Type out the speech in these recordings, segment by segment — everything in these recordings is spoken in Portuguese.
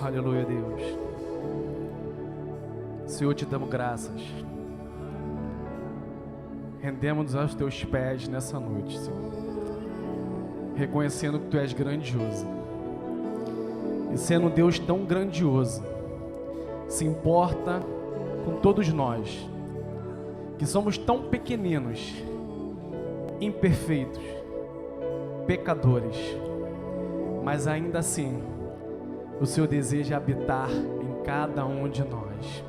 Aleluia, Deus. Senhor, te damos graças. Rendemos-nos aos teus pés nessa noite, Senhor, reconhecendo que tu és grandioso. E sendo um Deus tão grandioso, se importa com todos nós, que somos tão pequeninos, imperfeitos, pecadores, mas ainda assim, o Senhor deseja habitar em cada um de nós.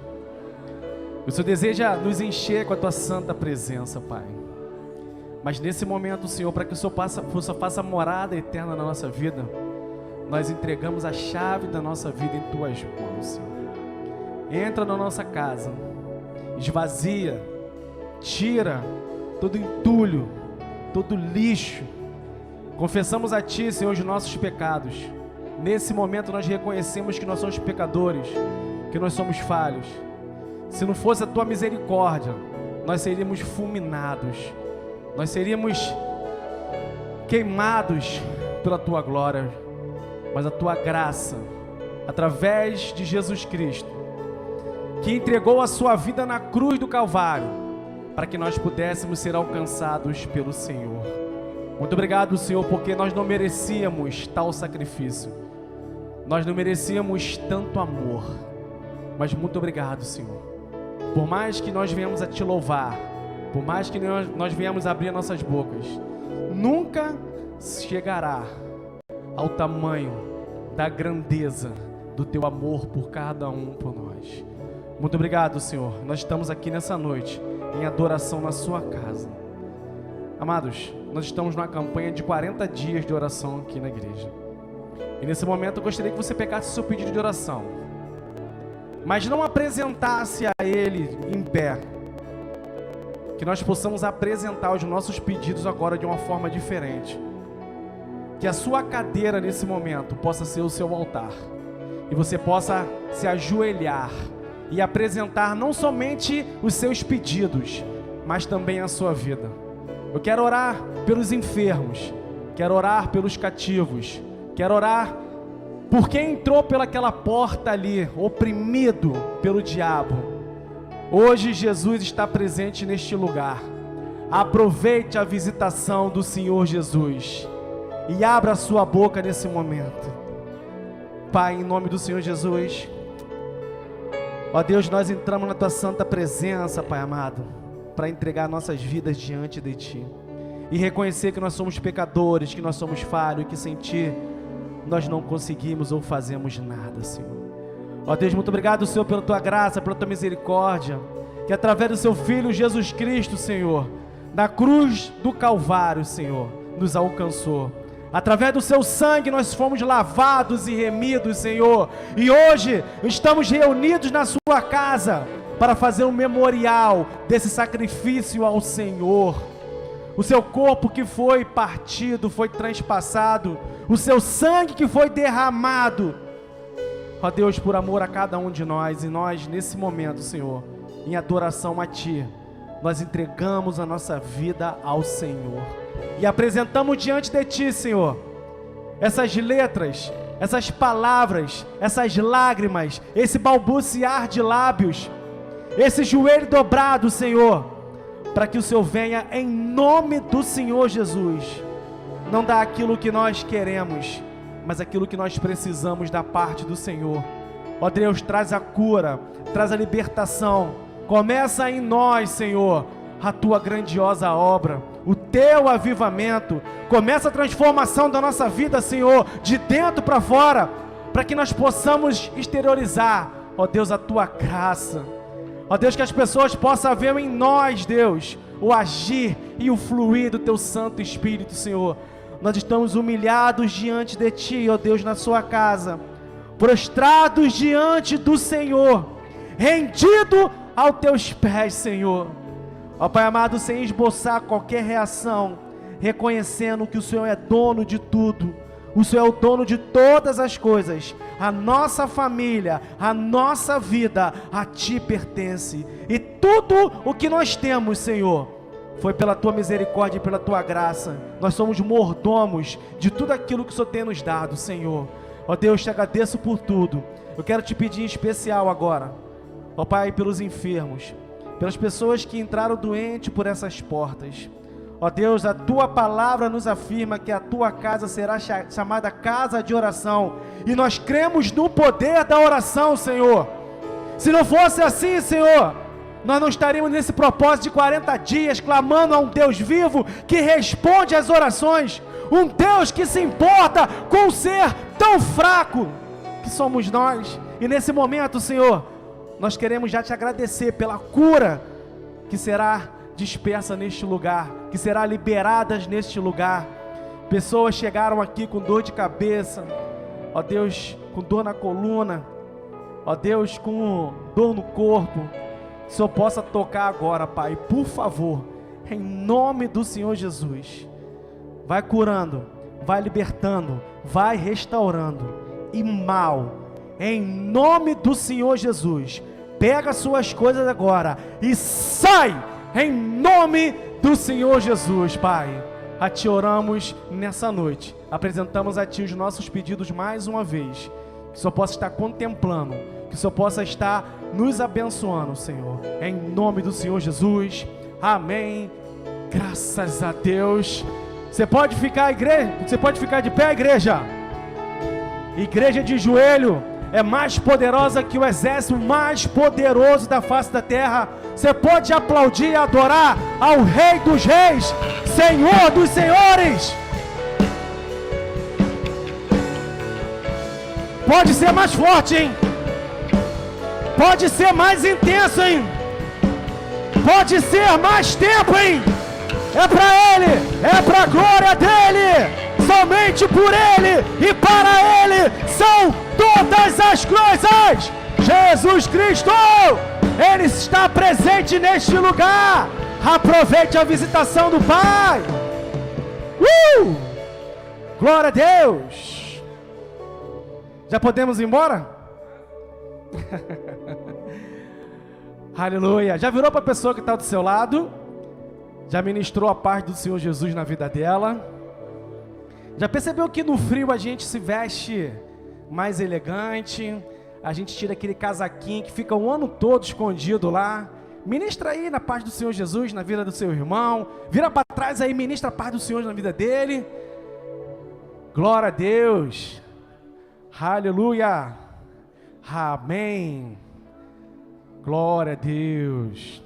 O Senhor deseja nos encher com a tua santa presença, Pai. Mas nesse momento, Senhor, para que o Senhor faça morada eterna na nossa vida, nós entregamos a chave da nossa vida em tuas mãos, Senhor. Entra na nossa casa, esvazia, tira todo entulho, todo lixo. Confessamos a Ti, Senhor, os nossos pecados. Nesse momento nós reconhecemos que nós somos pecadores, que nós somos falhos. Se não fosse a Tua misericórdia, nós seríamos fulminados, nós seríamos queimados pela Tua glória. Mas a Tua graça, através de Jesus Cristo, que entregou a Sua vida na cruz do Calvário, para que nós pudéssemos ser alcançados pelo Senhor. Muito obrigado, Senhor, porque nós não merecíamos tal sacrifício, nós não merecíamos tanto amor, mas muito obrigado, Senhor. Por mais que nós venhamos a Te louvar, por mais que nós venhamos a abrir nossas bocas, nunca chegará ao tamanho da grandeza do Teu amor por cada um por nós. Muito obrigado, Senhor. Nós estamos aqui nessa noite em adoração na Sua casa. Amados, nós estamos numa campanha de 40 dias de oração aqui na igreja. E nesse momento eu gostaria que você pegasse o seu pedido de oração, mas não apresentasse a Ele em pé. Que nós possamos apresentar os nossos pedidos agora de uma forma diferente. Que a sua cadeira nesse momento possa ser o seu altar. E você possa se ajoelhar e apresentar não somente os seus pedidos, mas também a sua vida. Eu quero orar pelos enfermos, quero orar pelos cativos, quero orar por quem entrou pelaquela porta ali, oprimido pelo diabo. Hoje Jesus está presente neste lugar. Aproveite a visitação do Senhor Jesus e abra a sua boca nesse momento. Pai, em nome do Senhor Jesus, ó Deus, nós entramos na Tua santa presença, Pai amado, para entregar nossas vidas diante de Ti e reconhecer que nós somos pecadores, que nós somos falhos e que sem Ti nós não conseguimos ou fazemos nada, Senhor. Ó Deus, muito obrigado, Senhor, pela Tua graça, pela Tua misericórdia, que através do Seu Filho Jesus Cristo, Senhor, na cruz do Calvário, Senhor, nos alcançou. Através do Seu sangue nós fomos lavados e remidos, Senhor, e hoje estamos reunidos na Sua casa para fazer um memorial desse sacrifício ao Senhor. O Seu corpo que foi partido, foi transpassado, o Seu sangue que foi derramado, ó Deus, por amor a cada um de nós. E nós nesse momento, Senhor, em adoração a Ti, nós entregamos a nossa vida ao Senhor e apresentamos diante de Ti, Senhor, essas letras, essas palavras, essas lágrimas, esse balbuciar de lábios, esse joelho dobrado, Senhor, para que o Senhor venha em nome do Senhor Jesus. Não dá aquilo que nós queremos, mas aquilo que nós precisamos da parte do Senhor. Ó Deus, traz a cura, traz a libertação. Começa em nós, Senhor, a Tua grandiosa obra, o Teu avivamento. Começa a transformação da nossa vida, Senhor, de dentro para fora, para que nós possamos exteriorizar, ó Deus, a Tua graça. Ó Deus, que as pessoas possam ver em nós, Deus, o agir e o fluir do Teu Santo Espírito, Senhor. Nós estamos humilhados diante de Ti, ó Deus, na Sua casa, prostrados diante do Senhor, rendido aos Teus pés, Senhor. Ó Pai amado, sem esboçar qualquer reação, reconhecendo que o Senhor é dono de tudo, o Senhor é o dono de todas as coisas. A nossa família, a nossa vida, a Ti pertence. E tudo o que nós temos, Senhor, foi pela Tua misericórdia e pela Tua graça. Nós somos mordomos de tudo aquilo que o Senhor tem nos dado, Senhor. Ó Deus, te agradeço por tudo. Eu quero te pedir em especial agora, ó Pai, pelos enfermos, pelas pessoas que entraram doentes por essas portas. Ó Deus, a Tua palavra nos afirma que a Tua casa será chamada casa de oração. E nós cremos no poder da oração, Senhor. Se não fosse assim, Senhor, nós não estaríamos nesse propósito de 40 dias, clamando a um Deus vivo, que responde às orações. Um Deus que se importa com um ser tão fraco que somos nós. E nesse momento, Senhor, nós queremos já te agradecer pela cura que será dispersa neste lugar, que será liberadas neste lugar. Pessoas chegaram aqui com dor de cabeça, ó Deus, com dor na coluna, ó Deus, com dor no corpo. Que o Senhor possa tocar agora, Pai, por favor, em nome do Senhor Jesus. Vai curando, vai libertando, vai restaurando. E mal, em nome do Senhor Jesus, pega as suas coisas agora e sai, em nome do Senhor Jesus, Pai. A Ti oramos nessa noite, apresentamos a Ti os nossos pedidos mais uma vez. Que o Senhor possa estar contemplando, que o Senhor possa estar nos abençoando, Senhor, em nome do Senhor Jesus, amém. Graças a Deus. Você pode ficar, igreja? Você pode ficar de pé, igreja? Igreja de joelho é mais poderosa que o exército mais poderoso da face da terra. Você pode aplaudir e adorar ao Rei dos Reis, Senhor dos Senhores. Pode ser mais forte, hein? Pode ser mais intenso, hein? Pode ser mais tempo, hein? É para Ele, é para a glória dEle, somente por Ele e para Ele são todas as coisas. Jesus Cristo, Ele está presente neste lugar. Aproveite a visitação do Pai. Glória a Deus. Já podemos ir embora? Aleluia. Já virou para a pessoa que está do seu lado? Já ministrou a paz do Senhor Jesus na vida dela? Já percebeu que no frio a gente se veste mais elegante? A gente tira aquele casaquinho que fica o ano todo escondido lá. Ministra aí na paz do Senhor Jesus na vida do seu irmão. Vira para trás aí, ministra a paz do Senhor na vida dele. Glória a Deus. Aleluia. Amém. Glória a Deus.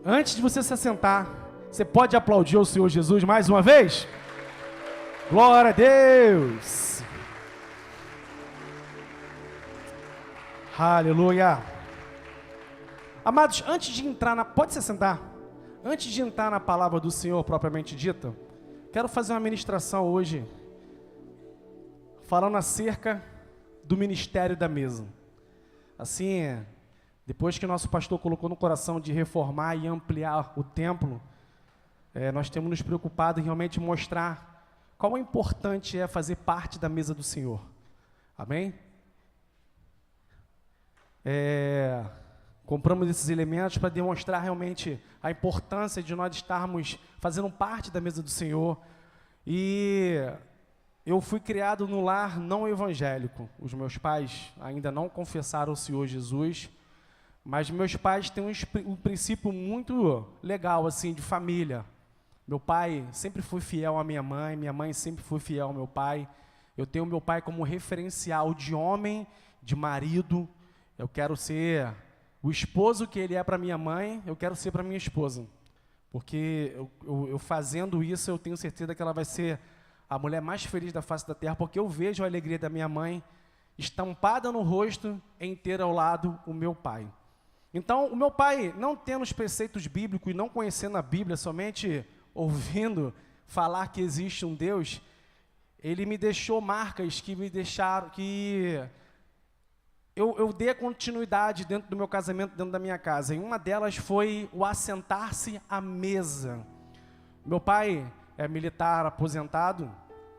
Antes de você se assentar, você pode aplaudir o Senhor Jesus mais uma vez? Glória a Deus. Aleluia. Amados, antes de entrar pode se assentar. Antes de entrar na palavra do Senhor propriamente dita, quero fazer uma ministração hoje, falando acerca do ministério da mesa. Assim, depois que nosso pastor colocou no coração de reformar e ampliar o templo, nós temos nos preocupado em realmente mostrar qual é importante é fazer parte da mesa do Senhor. Amém? Compramos esses elementos para demonstrar realmente a importância de nós estarmos fazendo parte da mesa do Senhor. E eu fui criado no lar não evangélico. Os meus pais ainda não confessaram o Senhor Jesus, mas meus pais têm um princípio muito legal, assim, de família. Meu pai sempre foi fiel à minha mãe sempre foi fiel ao meu pai. Eu tenho meu pai como referencial de homem, de marido. Eu quero ser o esposo que ele é para minha mãe, eu quero ser para minha esposa. Porque eu fazendo isso, eu tenho certeza que ela vai ser a mulher mais feliz da face da terra, porque eu vejo a alegria da minha mãe estampada no rosto em ter ao lado o meu pai. Então, o meu pai, não tendo os preceitos bíblicos e não conhecendo a Bíblia, somente ouvindo falar que existe um Deus, ele me deixou marcas que me deixaram, que eu dei a continuidade dentro do meu casamento, dentro da minha casa. E uma delas foi o assentar-se à mesa. Meu pai é militar aposentado,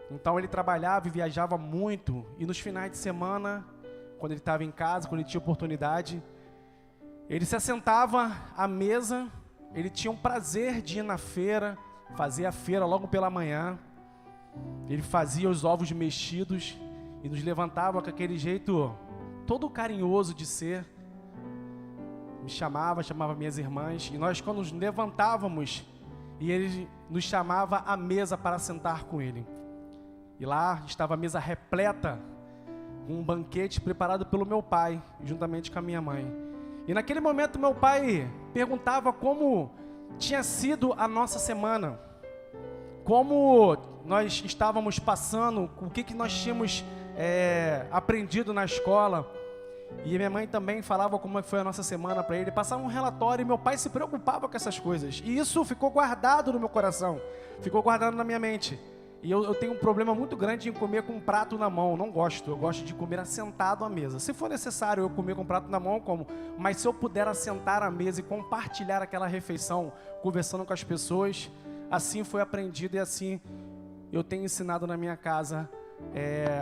então ele trabalhava e viajava muito, e nos finais de semana, quando ele estava em casa, quando ele tinha oportunidade, ele se assentava à mesa. Ele tinha um prazer de ir na feira, fazer a feira logo pela manhã, Ele fazia os ovos mexidos e nos levantava com aquele jeito todo carinhoso de ser. Me chamava minhas irmãs, e nós quando nos levantávamos, e ele nos chamava à mesa para sentar com ele. E lá estava a mesa repleta, um banquete preparado pelo meu pai, juntamente com a minha mãe. E naquele momento meu pai perguntava como tinha sido a nossa semana, como nós estávamos passando, o que nós tínhamos aprendido na escola. E minha mãe também falava como foi a nossa semana para ele, passava um relatório, e meu pai se preocupava com essas coisas. E isso ficou guardado no meu coração, ficou guardado na minha mente. E eu tenho um problema muito grande em comer com um prato na mão, não gosto, eu gosto de comer assentado à mesa. Se for necessário eu comer com um prato na mão, eu como. Mas se eu puder assentar à mesa e compartilhar aquela refeição, conversando com as pessoas, assim foi aprendido e assim eu tenho ensinado na minha casa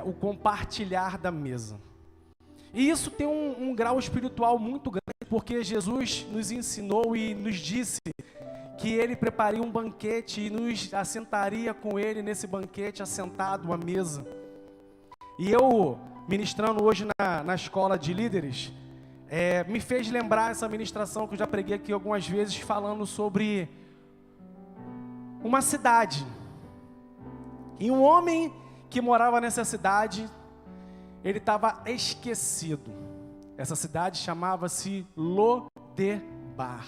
o compartilhar da mesa. E isso tem um grau espiritual muito grande, porque Jesus nos ensinou e nos disse que Ele prepararia um banquete e nos assentaria com Ele nesse banquete, assentado à mesa. E eu, ministrando hoje na escola de líderes, me fez lembrar essa ministração que eu já preguei aqui algumas vezes, falando sobre uma cidade. E um homem que morava nessa cidade, ele estava esquecido. Essa cidade chamava-se Lodebar.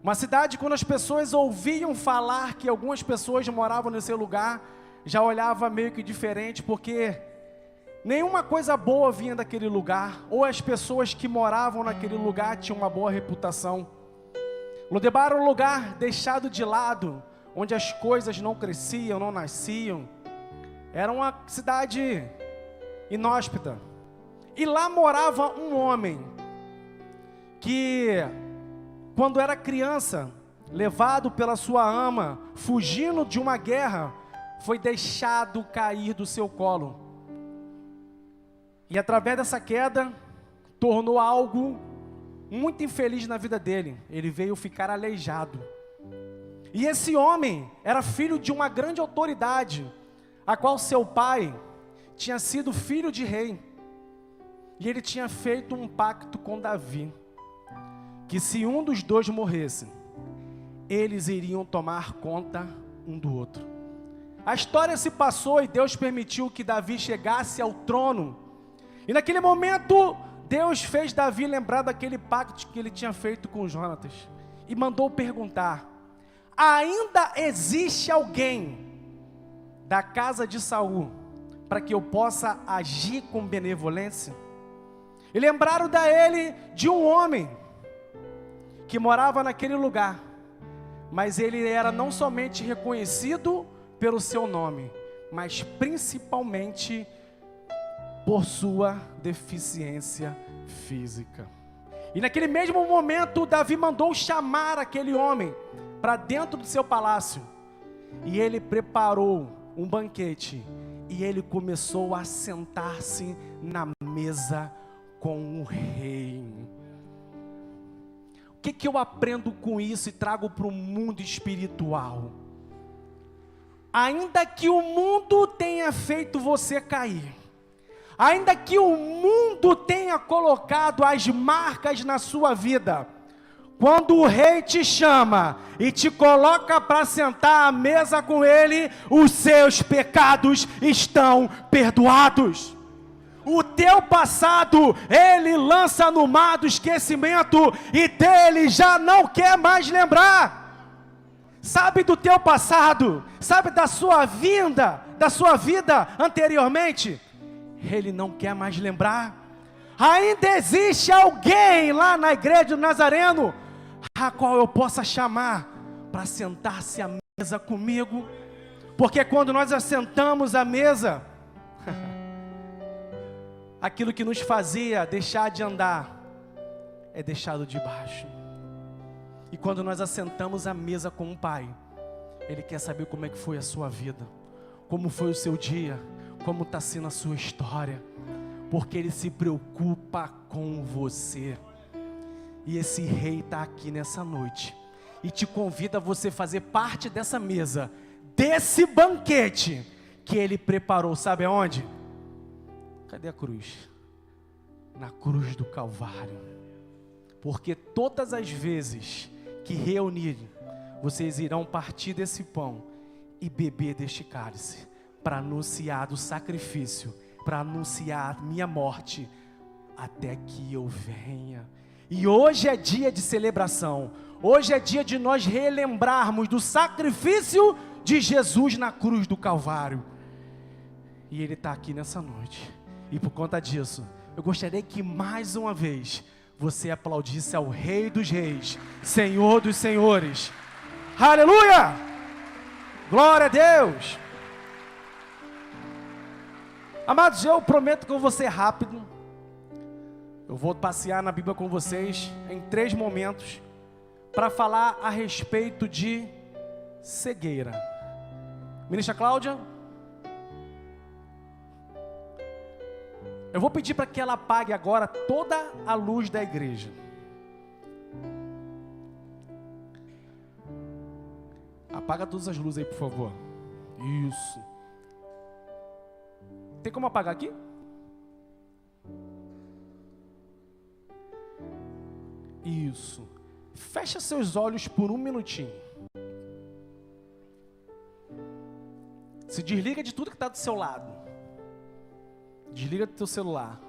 Uma cidade, quando as pessoas ouviam falar que algumas pessoas moravam nesse lugar, já olhava meio que diferente, porque nenhuma coisa boa vinha daquele lugar, ou as pessoas que moravam naquele lugar tinham uma boa reputação. Lodebar era um lugar deixado de lado, onde as coisas não cresciam, não nasciam. Era uma cidade inóspita. E lá morava um homem que, quando era criança, levado pela sua ama, fugindo de uma guerra, foi deixado cair do seu colo. E através dessa queda, tornou algo muito infeliz na vida dele. Ele veio ficar aleijado. E esse homem era filho de uma grande autoridade, a qual seu pai tinha sido filho de rei. E ele tinha feito um pacto com Davi, que se um dos dois morresse, eles iriam tomar conta um do outro. A história se passou e Deus permitiu que Davi chegasse ao trono. E naquele momento, Deus fez Davi lembrar daquele pacto que ele tinha feito com Jonatas. E mandou perguntar: ainda existe alguém da casa de Saul para que eu possa agir com benevolência? E lembraram da ele de um homem que morava naquele lugar, mas ele era não somente reconhecido pelo seu nome, mas principalmente por sua deficiência física. E naquele mesmo momento, Davi mandou chamar aquele homem para dentro do seu palácio, e ele preparou um banquete, e ele começou a sentar-se na mesa com o rei. O que eu aprendo com isso e trago para o mundo espiritual? Ainda que o mundo tenha feito você cair, ainda que o mundo tenha colocado as marcas na sua vida, quando o rei te chama e te coloca para sentar à mesa com ele, os seus pecados estão perdoados. O teu passado, ele lança no mar do esquecimento e dele já não quer mais lembrar. Sabe do teu passado? Sabe da sua vida anteriormente? Ele não quer mais lembrar. Ainda existe alguém lá na igreja do Nazareno a qual eu possa chamar para sentar-se à mesa comigo, porque quando nós assentamos à mesa, aquilo que nos fazia deixar de andar é deixado de baixo. E quando nós assentamos à mesa com o Pai, Ele quer saber como é que foi a sua vida, como foi o seu dia, como está sendo a sua história, porque Ele se preocupa com você. E esse rei está aqui nessa noite e te convida a você fazer parte dessa mesa, desse banquete que Ele preparou, sabe aonde? Cadê a cruz? Na cruz do Calvário. Porque todas as vezes que reunirem, vocês irão partir desse pão e beber deste cálice, para anunciar do sacrifício, para anunciar minha morte, até que eu venha. E hoje é dia de celebração, hoje é dia de nós relembrarmos do sacrifício de Jesus na cruz do Calvário. E Ele está aqui nessa noite, e por conta disso, eu gostaria que mais uma vez, você aplaudisse ao Rei dos Reis, Senhor dos Senhores. Aleluia! Glória a Deus! Amados, eu prometo que eu vou ser rápido. Eu vou passear na Bíblia com vocês em 3 momentos para falar a respeito de cegueira. Ministra Cláudia, eu vou pedir para que ela apague agora toda a luz da igreja. Apaga todas as luzes aí, por favor. Isso. Tem como apagar aqui? Isso. Fecha seus olhos por 1 minutinho. Se desliga de tudo que está do seu lado. Desliga do teu celular.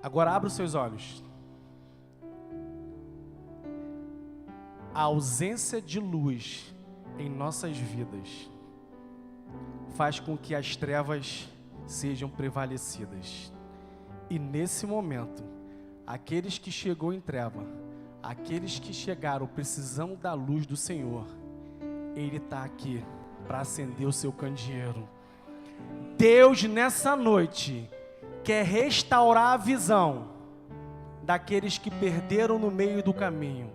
Agora abra os seus olhos. A ausência de luz em nossas vidas faz com que as trevas sejam prevalecidas. E nesse momento, aqueles que chegou em treva, aqueles que chegaram precisando da luz do Senhor, Ele está aqui para acender o seu candeeiro. Deus nessa noite quer restaurar a visão daqueles que perderam no meio do caminho.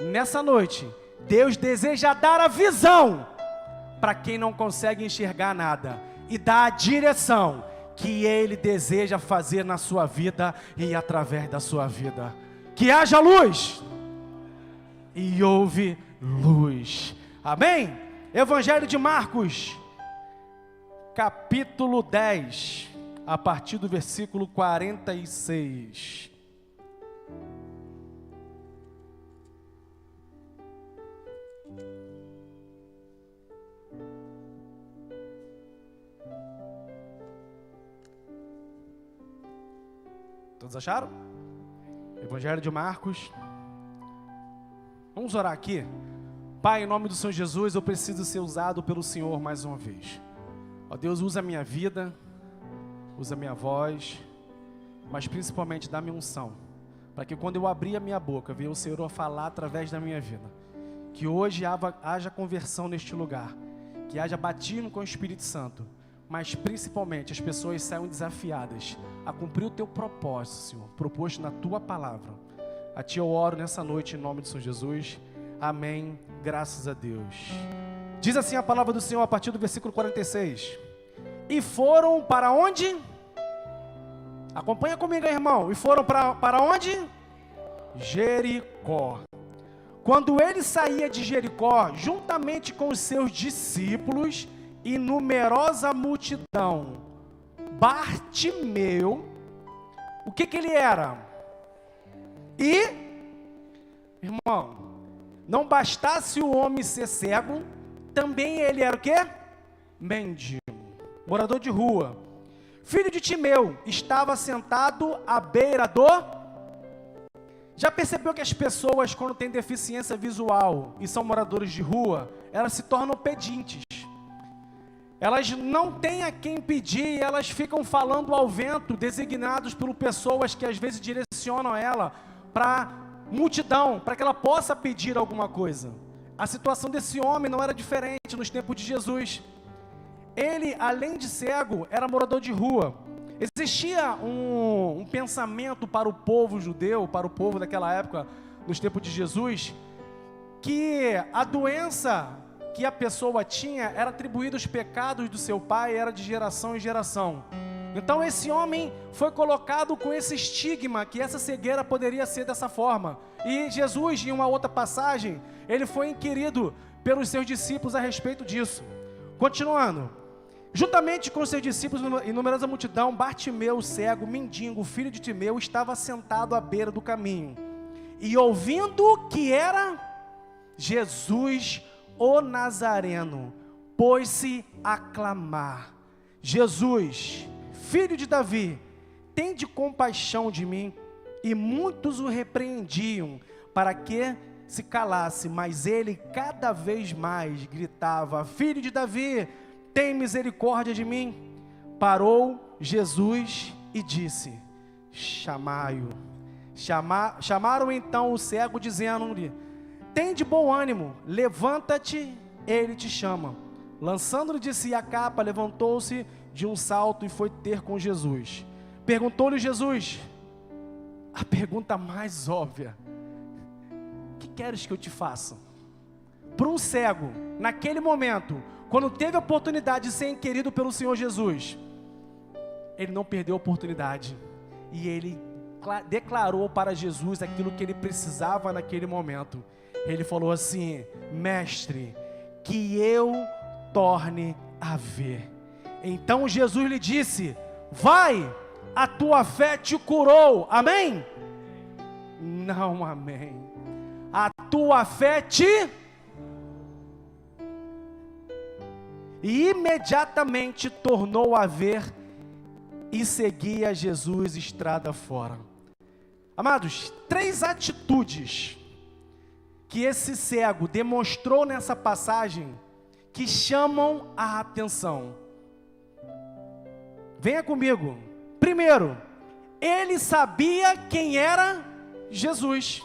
Nessa noite, Deus deseja dar a visão para quem não consegue enxergar nada e dar a direção que Ele deseja fazer na sua vida e através da sua vida. Que haja luz e houve luz. Amém? Evangelho de Marcos, capítulo 10, a partir do versículo 46. Todos acharam? Evangelho de Marcos. Vamos orar aqui. Pai, em nome do Senhor Jesus, eu preciso ser usado pelo Senhor mais uma vez. Ó Deus, usa a minha vida, usa a minha voz, mas principalmente dá-me unção, para que quando eu abrir a minha boca, venha o Senhor a falar através da minha vida. Que hoje haja conversão neste lugar, que haja batismo com o Espírito Santo, mas principalmente as pessoas saiam desafiadas a cumprir o teu propósito, Senhor, proposto na tua palavra. A ti eu oro nessa noite em nome do Senhor Jesus. Amém, graças a Deus. Diz assim a palavra do Senhor a partir do versículo 46. E foram para onde? Acompanha comigo aí, irmão. E foram para onde? Jericó. Quando ele saía de Jericó, juntamente com os seus discípulos e numerosa multidão, Bartimeu, o que ele era? E, irmão, não bastasse o homem ser cego, também ele era o quê? Mendigo, morador de rua. Filho de Timeu, estava sentado à beira do... Já percebeu que as pessoas, quando têm deficiência visual e são moradores de rua, elas se tornam pedintes. Elas não têm a quem pedir, elas ficam falando ao vento, designados por pessoas que às vezes direcionam ela para multidão, para que ela possa pedir alguma coisa. A situação desse homem não era diferente nos tempos de Jesus. Ele, além de cego, era morador de rua. Existia um pensamento para o povo judeu, para o povo daquela época, nos tempos de Jesus, que a doença que a pessoa tinha era atribuída aos pecados do seu pai, era de geração em geração. Então esse homem foi colocado com esse estigma, que essa cegueira poderia ser dessa forma. E Jesus, em uma outra passagem, ele foi inquirido pelos seus discípulos a respeito disso. Continuando, juntamente com seus discípulos e numerosa multidão, Bartimeu, o cego, mendigo, filho de Timeu, estava sentado à beira do caminho. E ouvindo que era Jesus, o Nazareno, pôs-se a clamar: Jesus, filho de Davi, tende compaixão de mim. E muitos o repreendiam para que se calasse, mas ele cada vez mais gritava: Filho de Davi, tem misericórdia de mim. Parou Jesus e disse: chamai-o. Chamaram então o cego, dizendo-lhe: tem de bom ânimo, levanta-te, ele te chama. Lançando-lhe de si a capa, levantou-se de um salto e foi ter com Jesus. Perguntou-lhe Jesus, a pergunta mais óbvia: que queres que eu te faça? Para um cego, naquele momento, quando teve a oportunidade de ser inquirido pelo Senhor Jesus, ele não perdeu a oportunidade, e ele declarou para Jesus aquilo que ele precisava naquele momento. Ele falou assim: mestre, que eu torne a ver. Então Jesus lhe disse: vai, a tua fé te curou. Amém? Não, amém. A tua fé te... E imediatamente tornou a ver e seguia Jesus estrada fora. Amados, 3 atitudes que esse cego demonstrou nessa passagem que chamam a atenção. Venha comigo. Primeiro, ele sabia quem era Jesus.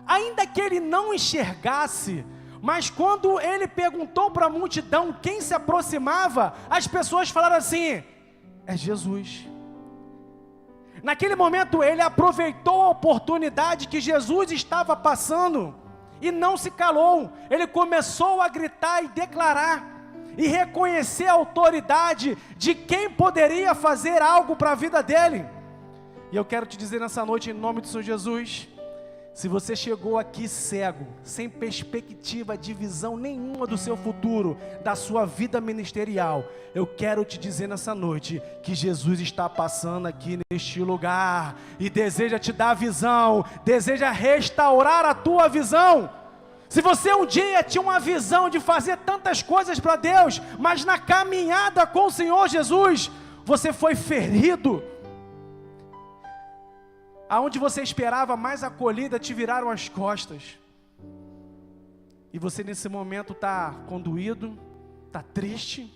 Ainda que ele não enxergasse, mas quando ele perguntou para a multidão quem se aproximava, as pessoas falaram assim: é Jesus. Naquele momento ele aproveitou a oportunidade que Jesus estava passando e não se calou. Ele começou a gritar e declarar e reconhecer a autoridade de quem poderia fazer algo para a vida dele. E eu quero te dizer nessa noite, em nome do Senhor Jesus, se você chegou aqui cego, sem perspectiva de visão nenhuma do seu futuro, da sua vida ministerial, eu quero te dizer nessa noite que Jesus está passando aqui neste lugar e deseja te dar visão, deseja restaurar a tua visão. Se você um dia tinha uma visão de fazer tantas coisas para Deus, mas na caminhada com o Senhor Jesus, você foi ferido, aonde você esperava mais acolhida, te viraram as costas, e você nesse momento está condoído, está triste,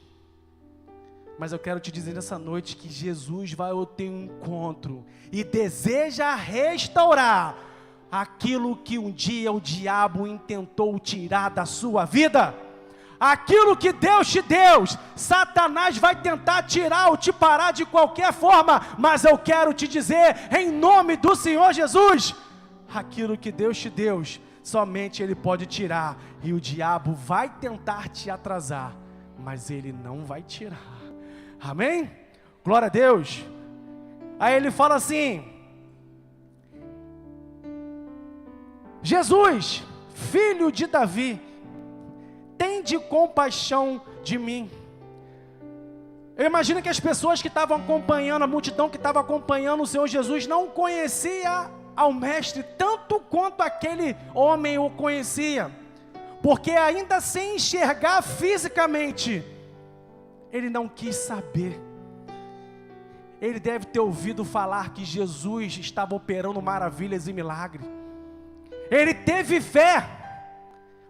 mas eu quero te dizer nessa noite que Jesus vai ter um encontro, e deseja restaurar aquilo que um dia o diabo intentou tirar da sua vida. Aquilo que Deus te deu, Satanás vai tentar tirar ou te parar de qualquer forma, mas eu quero te dizer, em nome do Senhor Jesus, aquilo que Deus te deu, somente Ele pode tirar, e o diabo vai tentar te atrasar, mas Ele não vai tirar. Amém? Glória a Deus. Aí ele fala assim: Jesus, filho de Davi, tende compaixão de mim. Eu imagino que as pessoas que estavam acompanhando, a multidão que estava acompanhando o Senhor Jesus, não conhecia ao mestre tanto quanto aquele homem o conhecia, porque ainda sem enxergar fisicamente, ele não quis saber. Ele deve ter ouvido falar que Jesus estava operando maravilhas e milagres. Ele teve fé,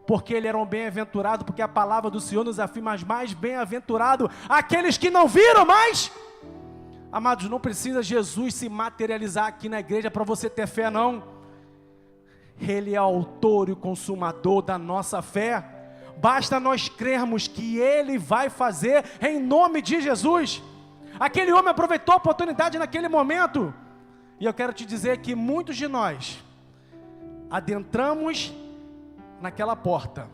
porque ele era um bem-aventurado, porque a palavra do Senhor nos afirma: mais bem-aventurado aqueles que não viram, mas... Amados, não precisa Jesus se materializar aqui na igreja para você ter fé, não. Ele é o autor e o consumador da nossa fé. Basta nós crermos que Ele vai fazer em nome de Jesus. Aquele homem aproveitou a oportunidade naquele momento, e eu quero te dizer que muitos de nós adentramos naquela porta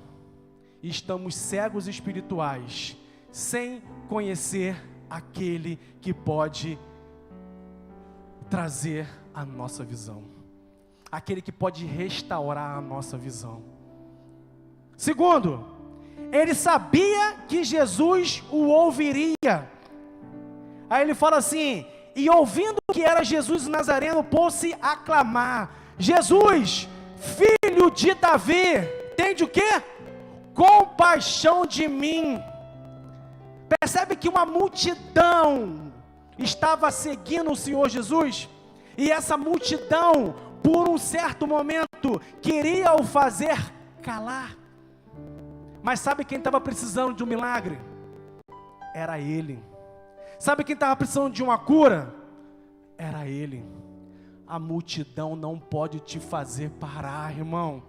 e estamos cegos espirituais, sem conhecer aquele que pode trazer a nossa visão, aquele que pode restaurar a nossa visão. Segundo, ele sabia que Jesus o ouviria. Aí ele fala assim: e ouvindo que era Jesus o Nazareno, pôs-se a clamar: Jesus, filho de Davi, tem de o quê? Compaixão de mim. Percebe que uma multidão estava seguindo o Senhor Jesus, e essa multidão, por um certo momento, queria o fazer calar. Mas sabe quem estava precisando de um milagre? Era ele. Sabe quem estava precisando de uma cura? Era ele. A multidão não pode te fazer parar, irmão.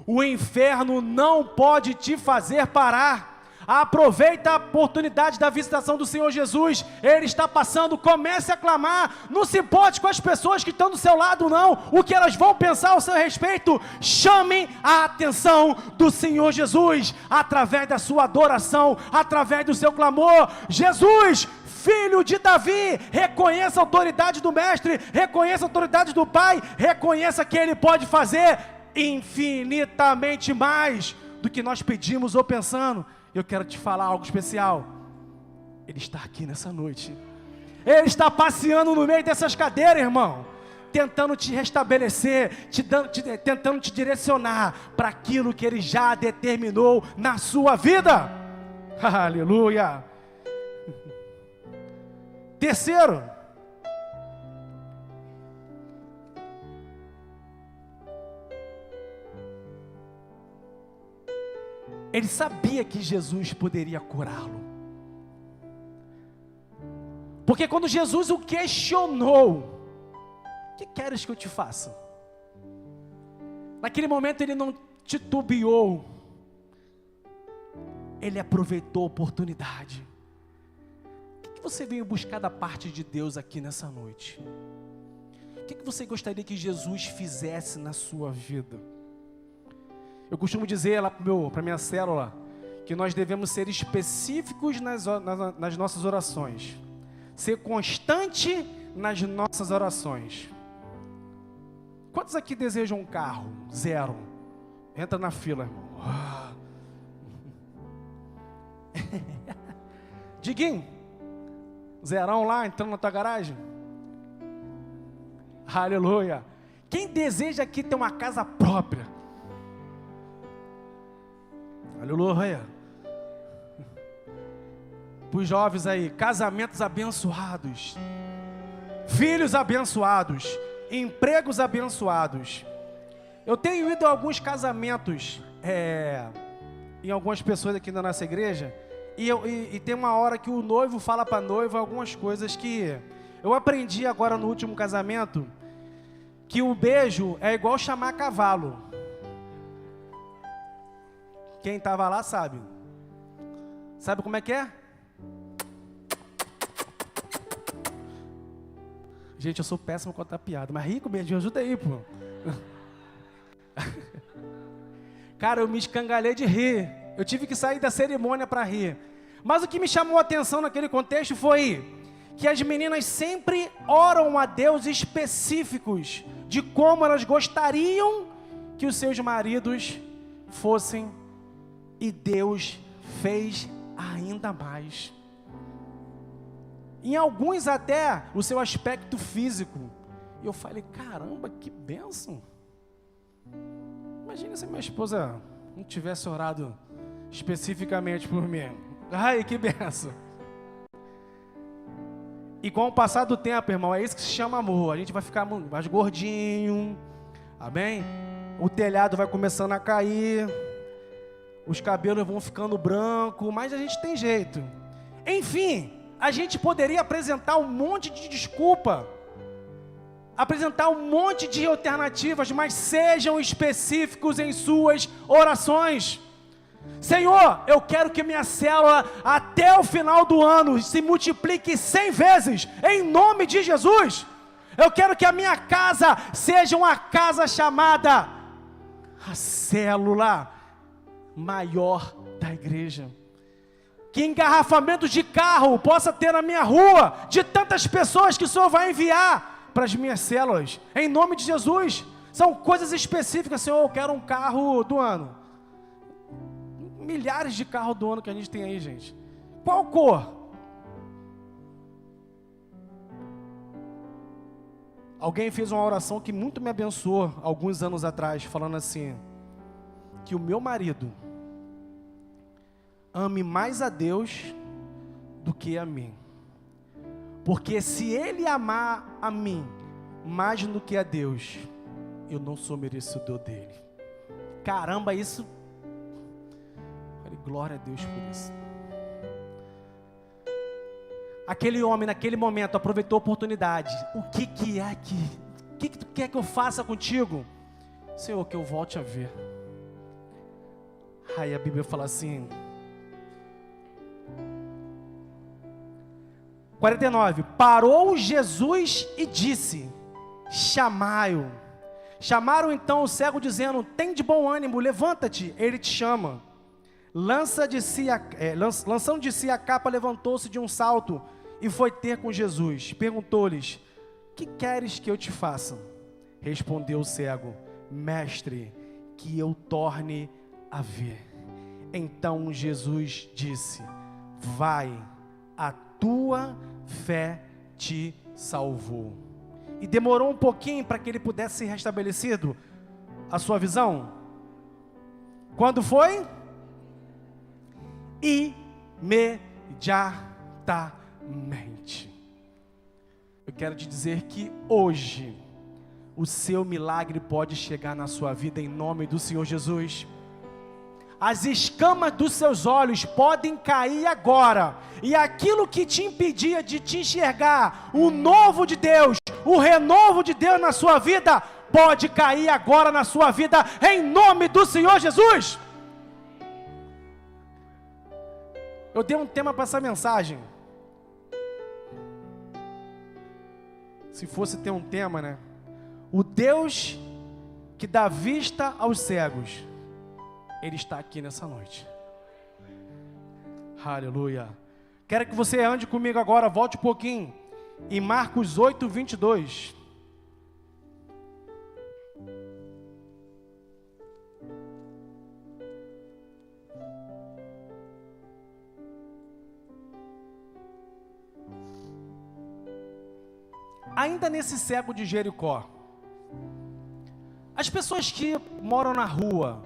O inferno não pode te fazer parar. Aproveita a oportunidade da visitação do Senhor Jesus. Ele está passando, comece a clamar. Não se importe com as pessoas que estão do seu lado, não. O que elas vão pensar ao seu respeito. Chamem a atenção do Senhor Jesus, através da sua adoração, através do seu clamor. Jesus, filho de Davi, reconheça a autoridade do Mestre, reconheça a autoridade do Pai, reconheça que Ele pode fazer infinitamente mais do que nós pedimos ou pensando. Eu quero te falar algo especial. Ele está aqui nessa noite. Ele está passeando no meio dessas cadeiras, irmão, tentando te restabelecer, tentando te direcionar para aquilo que Ele já determinou na sua vida. Aleluia. Terceiro, ele sabia que Jesus poderia curá-lo. Porque quando Jesus o questionou: o que queres que eu te faça? Naquele momento ele não titubeou. Ele aproveitou a oportunidade. O que você veio buscar da parte de Deus aqui nessa noite? O que você gostaria que Jesus fizesse na sua vida? Eu costumo dizer lá para a minha célula que nós devemos ser específicos nas nossas orações, ser constante nas nossas orações. Quantos aqui desejam um carro? 0. Entra na fila, irmão. Diguinho, 0 lá entrando na tua garagem? Aleluia. Quem deseja aqui ter uma casa própria? Aleluia. Para os jovens aí, casamentos abençoados, filhos abençoados, empregos abençoados. Eu tenho ido a alguns casamentos, em algumas pessoas aqui da nossa igreja, e tem uma hora que o noivo fala para a noiva algumas coisas que eu aprendi agora no último casamento, que o beijo é igual chamar cavalo. Quem estava lá sabe. Sabe como é que é? Gente, eu sou péssimo com contar piada, mas rico mesmo, ajuda aí, pô. Cara, eu me escangalhei de rir. Eu tive que sair da cerimônia para rir. Mas o que me chamou a atenção naquele contexto foi que as meninas sempre oram a Deus específicos de como elas gostariam que os seus maridos fossem. E Deus fez ainda mais. Em alguns até o seu aspecto físico. E eu falei, caramba, que bênção. Imagina se minha esposa não tivesse orado especificamente por mim. Ai, que bênção. E com o passar do tempo, irmão, é isso que se chama amor. A gente vai ficar mais gordinho, amém? O telhado vai começando a cair, os cabelos vão ficando brancos, mas a gente tem jeito. Enfim, a gente poderia apresentar um monte de desculpa, apresentar um monte de alternativas, mas sejam específicos em suas orações. Senhor, eu quero que minha célula até o final do ano se multiplique 100 vezes, em nome de Jesus. Eu quero que a minha casa seja uma casa chamada a célula maior da igreja. Que engarrafamentos de carro possa ter na minha rua, de tantas pessoas que o Senhor vai enviar para as minhas células, em nome de Jesus. São coisas específicas. Senhor, eu quero um carro do ano. Milhares de carros do ano que a gente tem aí, gente. Qual cor? Alguém fez uma oração que muito me abençoou alguns anos atrás, falando assim: que o meu marido ame mais a Deus do que a mim. Porque se ele amar a mim mais do que a Deus, eu não sou merecedor dele. Caramba, isso... Glória a Deus por isso. Aquele homem naquele momento aproveitou a oportunidade. O que tu quer que eu faça contigo? Senhor, que eu volte a ver. Aí a Bíblia fala assim, 49, parou Jesus e disse: chamai-o. Chamaram então o cego dizendo: tem de bom ânimo, levanta-te, ele te chama. Lançando de si a capa, levantou-se de um salto e foi ter com Jesus. Perguntou-lhes: que queres que eu te faça? Respondeu o cego: mestre, que eu torne a ver. Então Jesus disse: vai, a tua fé te salvou. E demorou um pouquinho para que ele pudesse ser restabelecido a sua visão. Quando foi? Imediatamente. Eu quero te dizer que hoje o seu milagre pode chegar na sua vida, em nome do Senhor Jesus. As escamas dos seus olhos podem cair agora, e aquilo que te impedia de te enxergar o novo de Deus, o renovo de Deus na sua vida, pode cair agora na sua vida, em nome do Senhor Jesus. Eu dei um tema para essa mensagem. Se fosse ter um tema, né? O Deus que dá vista aos cegos, Ele está aqui nessa noite. Aleluia. Quero que você ande comigo agora, volte um pouquinho, em Marcos 8, 22. Ainda nesse cego de Jericó, as pessoas que moram na rua,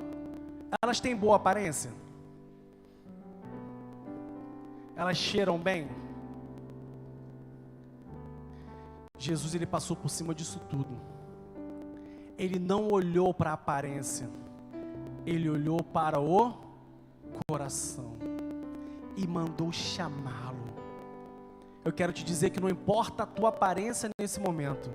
elas têm boa aparência? Elas cheiram bem? Jesus, ele passou por cima disso tudo. Ele não olhou para a aparência, ele olhou para o coração e mandou chamá-lo. Eu quero te dizer que não importa a tua aparência nesse momento,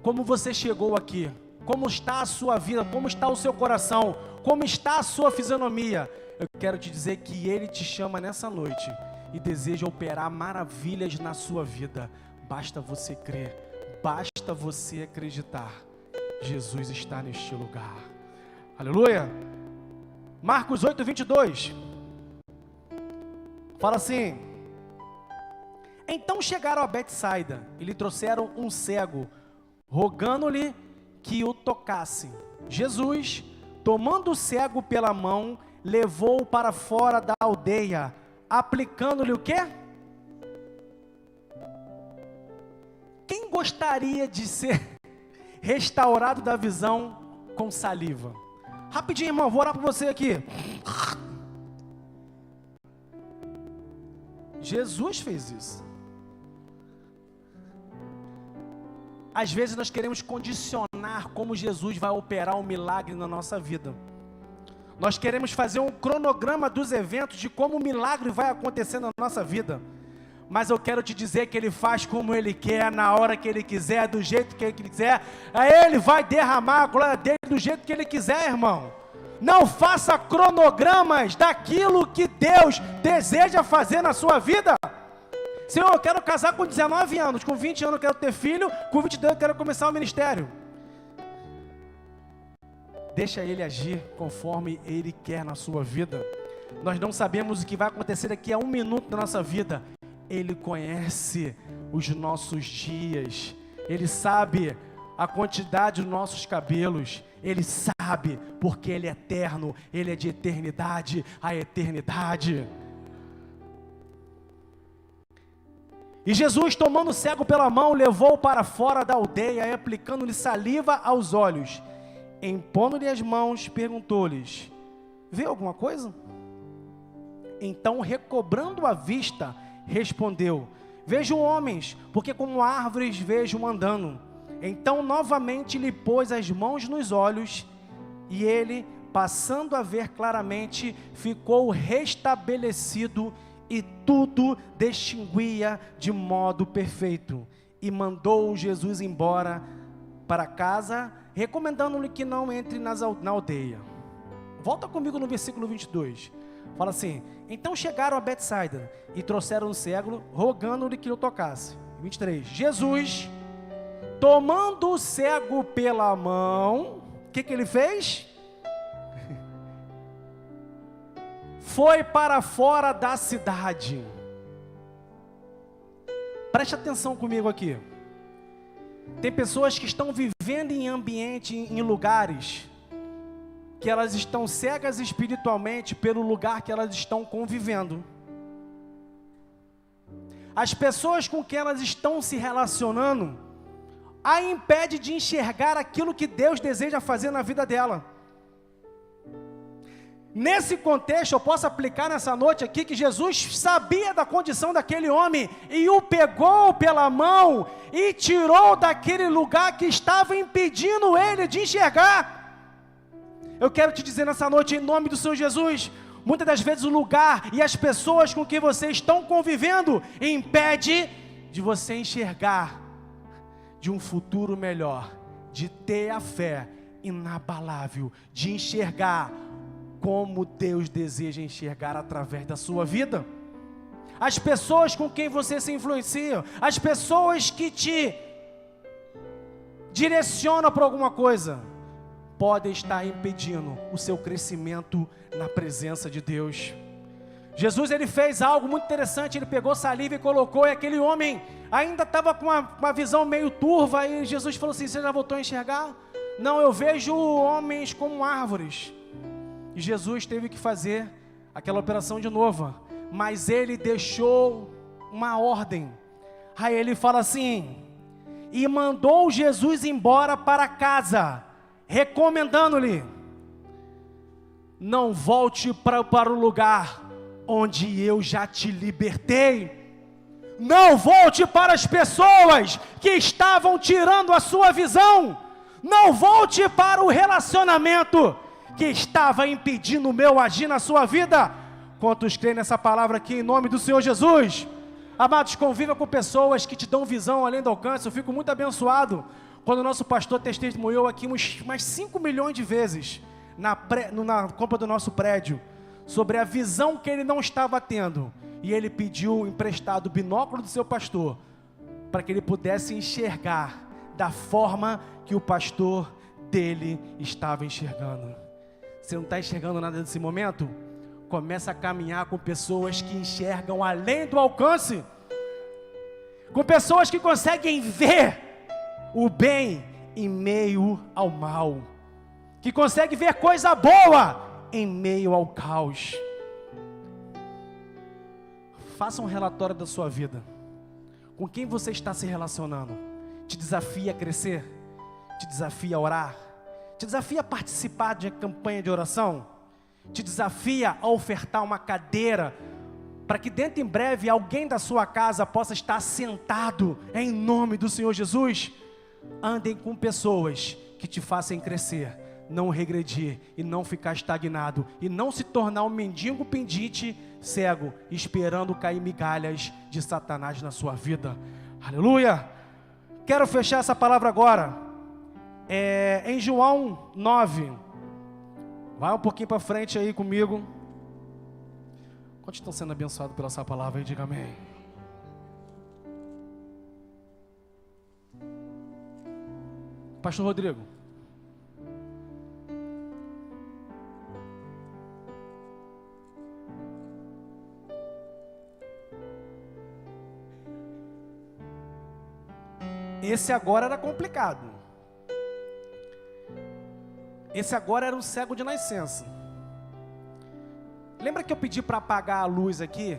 como você chegou aqui, como está a sua vida, como está o seu coração, como está a sua fisionomia, eu quero te dizer que Ele te chama nessa noite e deseja operar maravilhas na sua vida. Basta você crer, basta você acreditar. Jesus está neste lugar. Aleluia. Marcos 8, 22 fala assim: então chegaram a Betsaida e lhe trouxeram um cego, rogando-lhe que o tocasse. Jesus, tomando o cego pela mão, levou-o para fora da aldeia, aplicando-lhe o quê? Quem gostaria de ser restaurado da visão com saliva? Rapidinho, irmão, vou orar por você aqui. Jesus fez isso. Às vezes nós queremos condicionar como Jesus vai operar um milagre na nossa vida. Nós queremos fazer um cronograma dos eventos de como o milagre vai acontecer na nossa vida. Mas eu quero te dizer que Ele faz como Ele quer, na hora que Ele quiser, do jeito que Ele quiser. Ele vai derramar a glória dEle do jeito que Ele quiser, irmão. Não faça cronogramas daquilo que Deus deseja fazer na sua vida. Senhor, eu quero casar com 19 anos, com 20 anos eu quero ter filho, com 22 eu quero começar o ministério. Deixa Ele agir conforme Ele quer na sua vida. Nós não sabemos o que vai acontecer daqui a um minuto da nossa vida. Ele conhece os nossos dias. Ele sabe a quantidade dos nossos cabelos. Ele sabe, porque Ele é eterno. Ele é de eternidade a eternidade. E Jesus, tomando o cego pela mão, levou-o para fora da aldeia e aplicando-lhe saliva aos olhos. Impondo-lhe as mãos, perguntou-lhes: vê alguma coisa? Então, recobrando a vista, respondeu: vejo homens, porque como árvores vejo andando. Então, novamente lhe pôs as mãos nos olhos, e ele, passando a ver claramente, ficou restabelecido, e tudo distinguia de modo perfeito. E mandou Jesus embora para casa, recomendando-lhe que não entre na aldeia. Volta comigo no versículo 22. Fala assim: então chegaram a Betsaida e trouxeram o cego, rogando-lhe que o tocasse. 23. Jesus, tomando o cego pela mão, o que ele fez? Foi para fora da cidade. Preste atenção comigo aqui. Tem pessoas que estão vivendo em ambiente, em lugares, que elas estão cegas espiritualmente pelo lugar que elas estão convivendo. As pessoas com quem elas estão se relacionando a impede de enxergar aquilo que Deus deseja fazer na vida dela. Nesse contexto, eu posso aplicar nessa noite aqui que Jesus sabia da condição daquele homem e o pegou pela mão e tirou daquele lugar que estava impedindo ele de enxergar. Eu quero te dizer nessa noite, em nome do Senhor Jesus, muitas das vezes o lugar e as pessoas com que você estão convivendo impede de você enxergar de um futuro melhor, de ter a fé inabalável, de enxergar como Deus deseja enxergar através da sua vida. As pessoas com quem você se influencia, as pessoas que te direcionam para alguma coisa, podem estar impedindo o seu crescimento na presença de Deus. Jesus, ele fez algo muito interessante. Ele pegou saliva e colocou, e aquele homem ainda estava com uma visão meio turva, e Jesus falou assim: você já voltou a enxergar? Não, eu vejo homens como árvores. E Jesus teve que fazer aquela operação de novo, mas ele deixou uma ordem. Aí ele fala assim: e mandou Jesus embora para casa, recomendando-lhe: não volte para o lugar onde eu já te libertei. Não volte para as pessoas que estavam tirando a sua visão. Não volte para o relacionamento que estava impedindo o meu agir na sua vida. Quantos creem nessa palavra aqui em nome do Senhor Jesus? Amados, conviva com pessoas que te dão visão além do alcance. Eu fico muito abençoado quando o nosso pastor testemunhou aqui umas 5 milhões de vezes na compra do nosso prédio, sobre a visão que ele não estava tendo, e ele pediu emprestado o binóculo do seu pastor, para que ele pudesse enxergar da forma que o pastor dele estava enxergando. Você não está enxergando nada nesse momento? Começa a caminhar com pessoas que enxergam além do alcance, com pessoas que conseguem ver o bem em meio ao mal, que conseguem ver coisa boa em meio ao caos. Faça um relatório da sua vida. Com quem você está se relacionando? Te desafia a crescer? Te desafia a orar? Te desafia a participar de campanha de oração? Te desafia a ofertar uma cadeira, para que dentro em breve alguém da sua casa possa estar sentado em nome do Senhor Jesus? Andem com pessoas que te façam crescer, não regredir e não ficar estagnado, e não se tornar um mendigo pendente cego, esperando cair migalhas de Satanás na sua vida. Aleluia! Quero fechar essa palavra agora. Em João 9, vai um pouquinho para frente aí comigo. Quantos estão sendo abençoados pela essa palavra aí? Diga amém. Pastor Rodrigo. Esse agora era complicado. Esse agora era um cego de nascença. Lembra que eu pedi para apagar a luz aqui?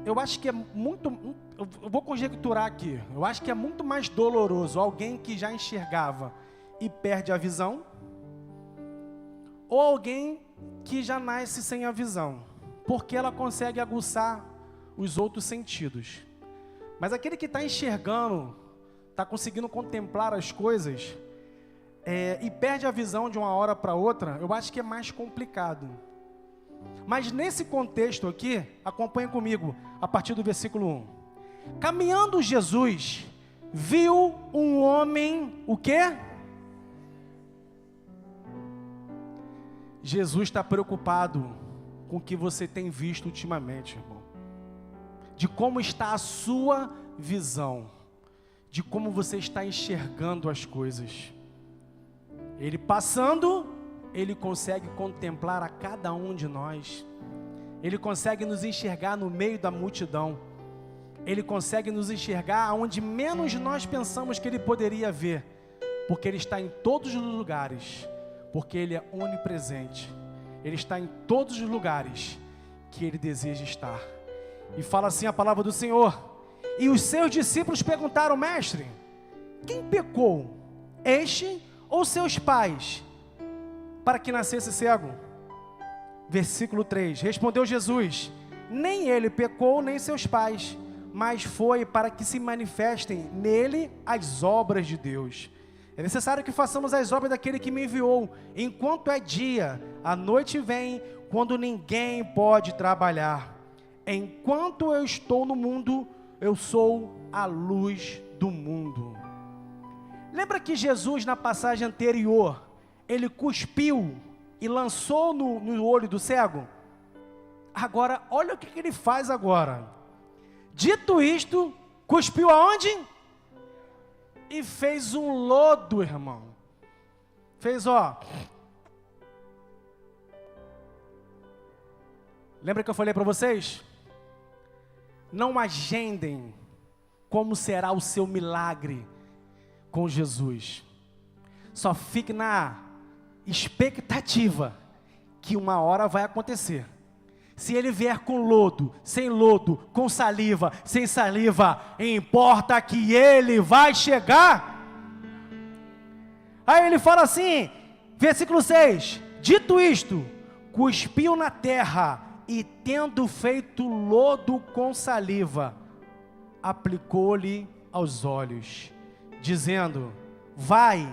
Eu acho que é muito... Eu vou conjecturar aqui. Eu acho que é muito mais doloroso alguém que já enxergava e perde a visão, ou alguém que já nasce sem a visão, porque ela consegue aguçar os outros sentidos. Mas aquele que está enxergando, está conseguindo contemplar as coisas, e perde a visão de uma hora para outra, eu acho que é mais complicado. Mas nesse contexto aqui, acompanha comigo, a partir do versículo 1. Caminhando Jesus, viu um homem, o quê? Jesus está preocupado com o que você tem visto ultimamente, irmão. De como está a sua visão, de como você está enxergando as coisas. Ele passando, ele consegue contemplar a cada um de nós. Ele consegue nos enxergar no meio da multidão. Ele consegue nos enxergar onde menos nós pensamos que ele poderia ver, porque ele está em todos os lugares, porque ele é onipresente. Ele está em todos os lugares que ele deseja estar. E fala assim a palavra do Senhor: e os seus discípulos perguntaram: mestre, quem pecou, este ou seus pais, para que nascesse cego? Versículo 3, respondeu Jesus: nem ele pecou, nem seus pais, mas foi para que se manifestem nele as obras de Deus. É necessário que façamos as obras daquele que me enviou, enquanto é dia, a noite vem, quando ninguém pode trabalhar. Enquanto eu estou no mundo, eu sou a luz do mundo. Lembra que Jesus, na passagem anterior, ele cuspiu e lançou no olho do cego? Agora, olha o que ele faz agora. Dito isto, cuspiu aonde? E fez um lodo, irmão. Fez, ó. Lembra que eu falei para vocês? Não agendem como será o seu milagre com Jesus. Só fique na expectativa que uma hora vai acontecer. Se ele vier com lodo, sem lodo, com saliva, sem saliva, importa que ele vai chegar. Aí ele fala assim, versículo 6, dito isto, cuspiu na terra e tendo feito lodo com saliva, aplicou-lhe aos olhos, dizendo, vai,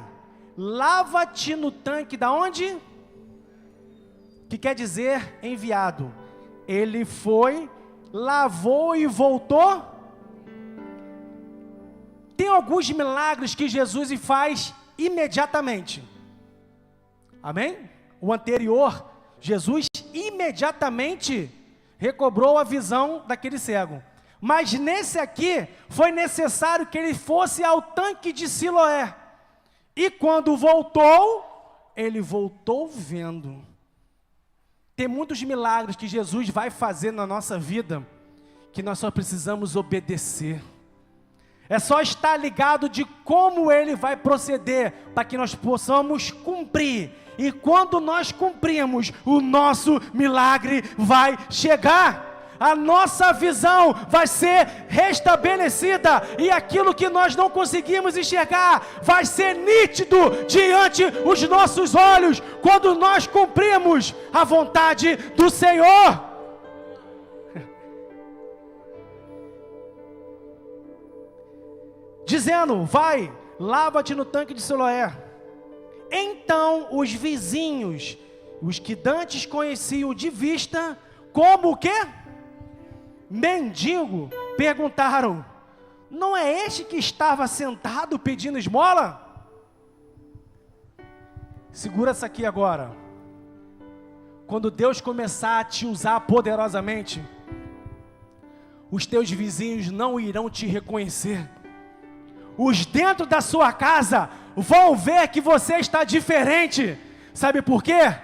lava-te no tanque da onde? Que quer dizer enviado. Ele foi, lavou e voltou. Tem alguns milagres que Jesus faz imediatamente. Amém? O anterior, Jesus imediatamente recobrou a visão daquele cego. Mas nesse aqui, foi necessário que ele fosse ao tanque de Siloé. E quando voltou, ele voltou vendo. Tem muitos milagres que Jesus vai fazer na nossa vida, que nós só precisamos obedecer. É só estar ligado de como ele vai proceder, para que nós possamos cumprir. E quando nós cumprimos, o nosso milagre vai chegar. A nossa visão vai ser restabelecida, e aquilo que nós não conseguimos enxergar, vai ser nítido diante os nossos olhos, quando nós cumprimos a vontade do Senhor. Dizendo, vai, lava-te no tanque de Siloé. Então os vizinhos, os que dantes conheciam de vista, como o quê? Mendigo, perguntaram, não é este que estava sentado pedindo esmola? Segura essa aqui agora. Quando Deus começar a te usar poderosamente, os teus vizinhos não irão te reconhecer. Os dentro da sua casa vão ver que você está diferente. Sabe por quê?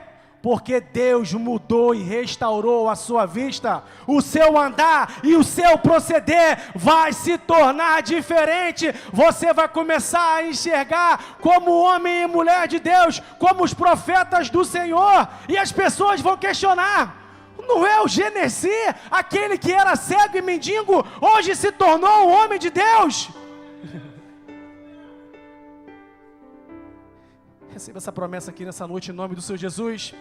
porque Deus mudou e restaurou a sua vista. O seu andar e o seu proceder vai se tornar diferente. Você vai começar a enxergar como homem e mulher de Deus, como os profetas do Senhor. E as pessoas vão questionar: não é o Genesi, aquele que era cego e mendigo, hoje se tornou um homem de Deus? Receba essa promessa aqui nessa noite, em nome do Senhor Jesus.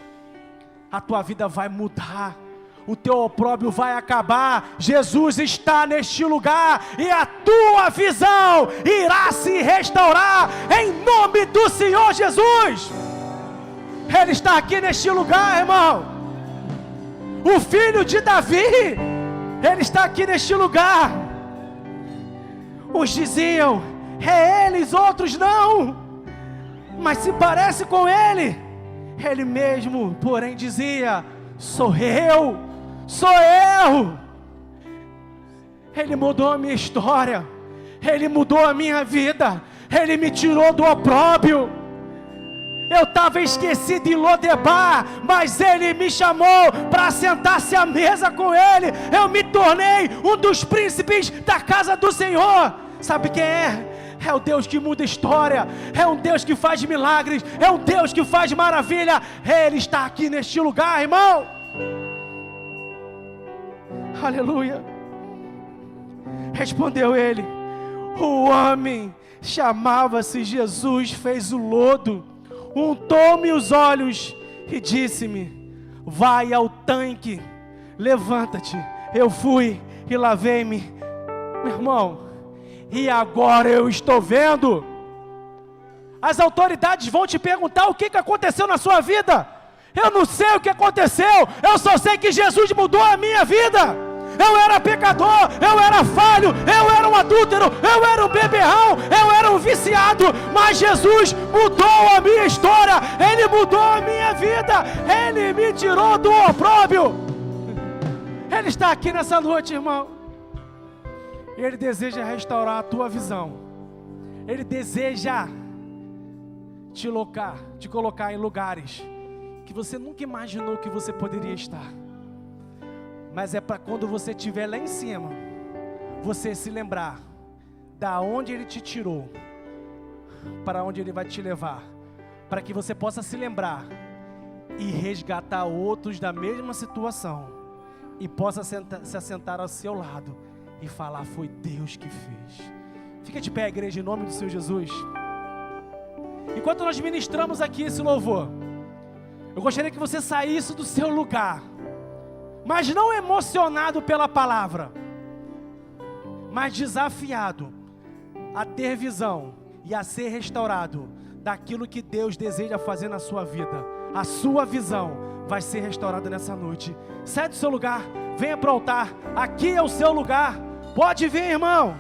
A tua vida vai mudar, o teu opróbrio vai acabar. Jesus está neste lugar e a tua visão irá se restaurar, em nome do Senhor Jesus. Ele está aqui neste lugar, irmão. O filho de Davi, ele está aqui neste lugar. Uns diziam: é ele, os outros não, mas se parece com ele. Ele mesmo, porém, dizia: sou eu, sou eu. Ele mudou a minha história, ele mudou a minha vida, ele me tirou do opróbrio. Eu estava esquecido em Lodebar, mas ele me chamou para sentar-se à mesa com ele. Eu me tornei um dos príncipes da casa do Senhor. Sabe quem é? É o Deus que muda história, é um Deus que faz milagres, é um Deus que faz maravilha. Ele está aqui neste lugar, irmão. Aleluia. Respondeu ele: o homem chamava-se Jesus, fez o lodo, untou-me os olhos e disse-me: vai ao tanque, levanta-te. Eu fui e lavei-me. Meu irmão, e agora eu estou vendo. As autoridades vão te perguntar o que aconteceu na sua vida. Eu não sei o que aconteceu, eu só sei que Jesus mudou a minha vida. Eu era pecador, eu era falho, eu era um adúltero, eu era um beberrão, eu era um viciado, mas Jesus mudou a minha história, Ele mudou a minha vida, Ele me tirou do opróbrio. Ele está aqui nessa noite, irmão. Ele deseja restaurar a tua visão. Ele deseja te colocar em lugares que você nunca imaginou que você poderia estar. Mas é para quando você estiver lá em cima, você se lembrar da onde Ele te tirou, para onde Ele vai te levar, para que você possa se lembrar e resgatar outros da mesma situação, e possa se assentar ao seu lado e falar: foi Deus que fez. Fica de pé, igreja, em nome do Senhor Jesus. Enquanto nós ministramos aqui esse louvor, eu gostaria que você saísse do seu lugar, mas não emocionado pela palavra, mas desafiado a ter visão e a ser restaurado daquilo que Deus deseja fazer na sua vida. A sua visão vai ser restaurada nessa noite. Sai do seu lugar, venha para o altar. Aqui é o seu lugar. Pode vir, irmão.